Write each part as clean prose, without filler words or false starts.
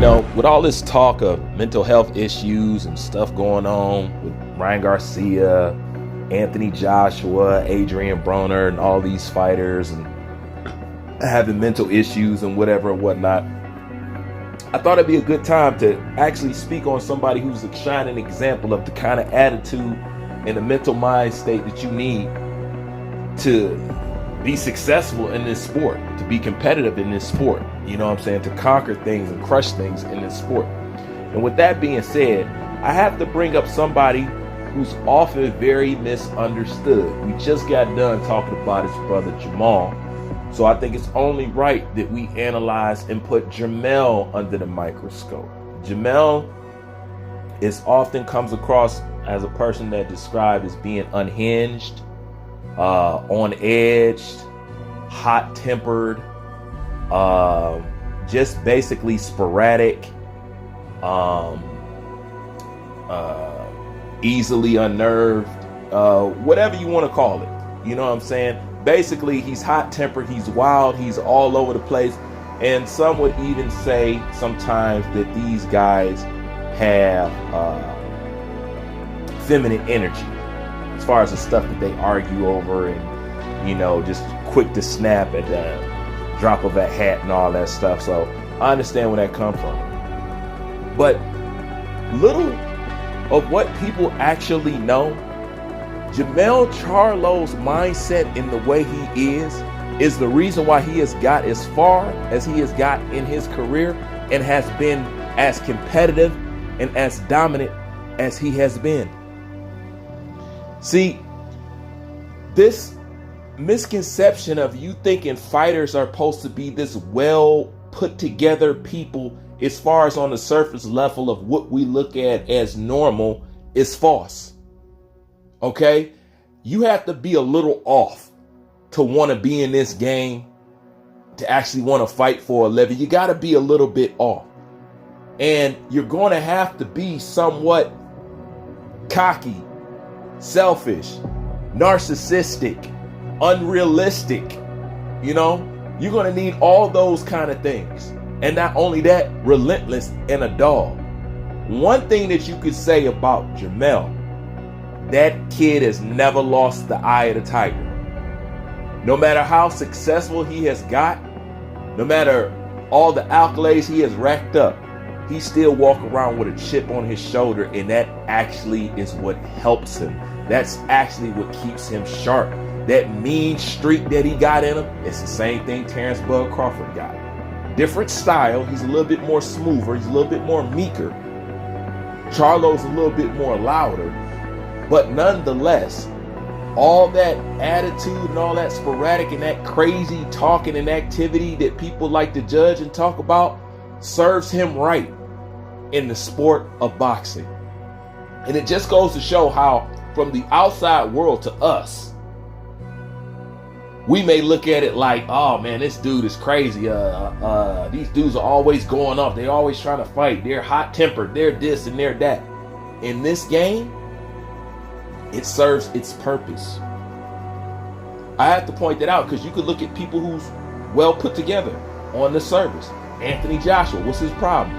With all this talk of mental health issues and stuff going on with Ryan Garcia, Anthony Joshua, Adrian Broner, and all these fighters and having mental issues and whatever and whatnot, I thought it'd be a good time to actually speak on somebody who's a shining example of the kind of attitude and the mental mind state that you need to be successful in this sport, to be competitive in this sport, to conquer things and crush things in this sport. And with that being said, I have to bring up somebody who's often very misunderstood. We just got done talking about his brother JERMELL, so I think it's only right that we analyze and put JERMELL under the microscope. JERMELL often comes across as a person that described as being unhinged, on edge, hot-tempered, just basically sporadic, easily unnerved, whatever you want to call it. You know what I'm saying? Basically, he's hot-tempered, he's wild, he's all over the place, and some would even say sometimes that these guys have feminine energy as far as the stuff that they argue over, and just quick to snap at the drop of a hat and all that stuff. So I understand where that comes from, but little of what people actually know, JERMELL CHARLO's mindset in the way he is the reason why he has got as far as he has got in his career and has been as competitive and as dominant as he has been. See, this misconception of you thinking fighters are supposed to be this well put together people as far as on the surface level of what we look at as normal is false. Okay? You have to be a little off to want to be in this game, to actually want to fight for a living. You got to be a little bit off. And you're going to have to be somewhat cocky, selfish, narcissistic, unrealistic. You're going to need all those kind of things. And not only that, relentless and a dog. One thing that you could say about JERMELL, that kid has never lost the eye of the tiger. No matter how successful he has got, no matter all the accolades he has racked up, he still walks around with a chip on his shoulder, and that actually is what helps him. That's actually what keeps him sharp. That mean streak that he got in him, it's the same thing Terrence Bud Crawford got. Different style. He's a little bit more smoother. He's a little bit more meeker. Charlo's a little bit more louder. But nonetheless, all that attitude and all that sporadic and that crazy talking and activity that people like to judge and talk about serves him right in the sport of boxing. And it just goes to show how, from the outside world to us, we may look at it like, oh man, this dude is crazy. These dudes are always going off. They're always trying to fight. They're hot-tempered. They're this and they're that. In this game, it serves its purpose. I have to point that out because you could look at people who's well put together on the surface. Anthony Joshua, what's his problem?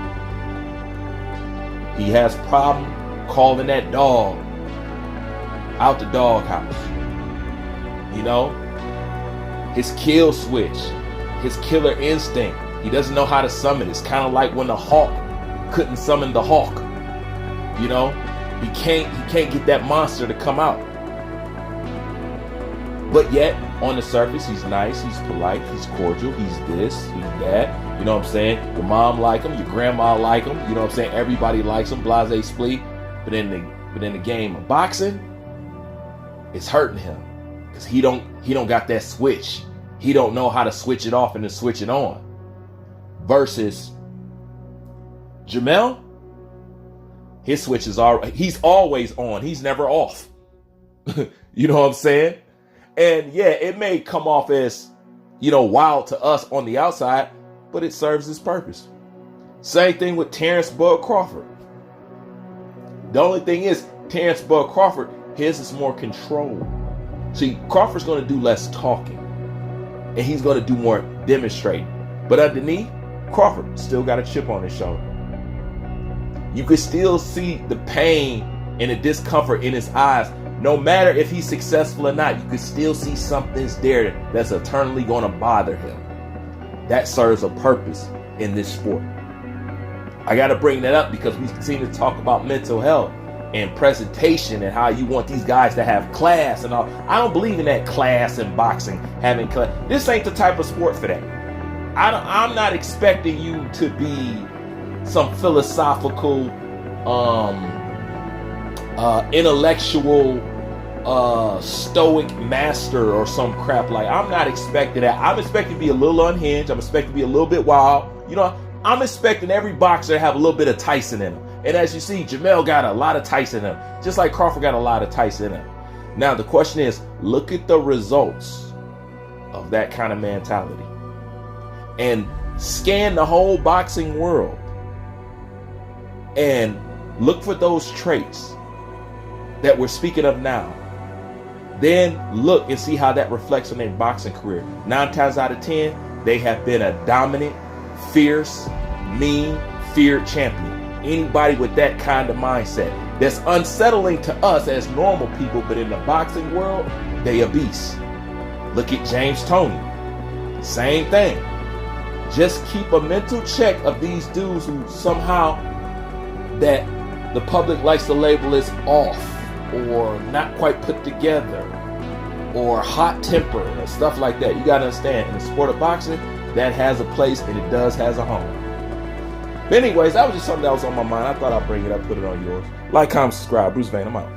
He has problem calling that dog out the doghouse. His kill switch, his killer instinct. He doesn't know how to summon. It's kind of like when the hawk couldn't summon the hawk. He can't get that monster to come out. But yet, on the surface, he's nice, he's polite, he's cordial, he's this, he's that. You know what I'm saying? Your mom like him, your grandma like him. You know what I'm saying? Everybody likes him, blase split. But in the game of boxing, it's hurting him because he don't got that switch. He don't know how to switch it off and then switch it on. Versus JERMELL, his switch is he's always on. He's never off. You know what I'm saying? And yeah, it may come off as, wild to us on the outside, but it serves its purpose. Same thing with Terrence Bud Crawford. The only thing is, Terrence Bud Crawford, his is more controlled. See, Crawford's going to do less talking, and he's going to do more demonstrating. But underneath, Crawford still got a chip on his shoulder. You could still see the pain and the discomfort in his eyes. No matter if he's successful or not, you could still see something's there that's eternally going to bother him. That serves a purpose in this sport. I got to bring that up because we seem to talk about mental health and presentation and how you want these guys to have class and all. I don't believe in that class in boxing, having class. This ain't the type of sport for that. I'm not expecting you to be some philosophical, intellectual, stoic master or some crap. Like, I'm not expecting that. I'm expecting to be a little unhinged. I'm expecting to be a little bit wild. You know, I'm expecting every boxer to have a little bit of Tyson in him. And as you see, JERMELL got a lot of Tyson in him, just like Crawford got a lot of Tyson in him. Now, the question is, look at the results of that kind of mentality and scan the whole boxing world and look for those traits that we're speaking of now. Then look and see how that reflects on their boxing career. 9 times out of 10, they have been a dominant, fierce, mean, feared champion. Anybody with that kind of mindset that's unsettling to us as normal people, but in the boxing world, they a beast. Look at James Toney. Same thing. Just keep a mental check of these dudes who somehow that the public likes to label as off or not quite put together or hot temper and stuff like that. You got to understand, in the sport of boxing, that has a place and it does has a home. But anyways, that was just something that was on my mind. I thought I'd bring it up, put it on yours. Like, comment, subscribe. Bruce Vane, I'm out.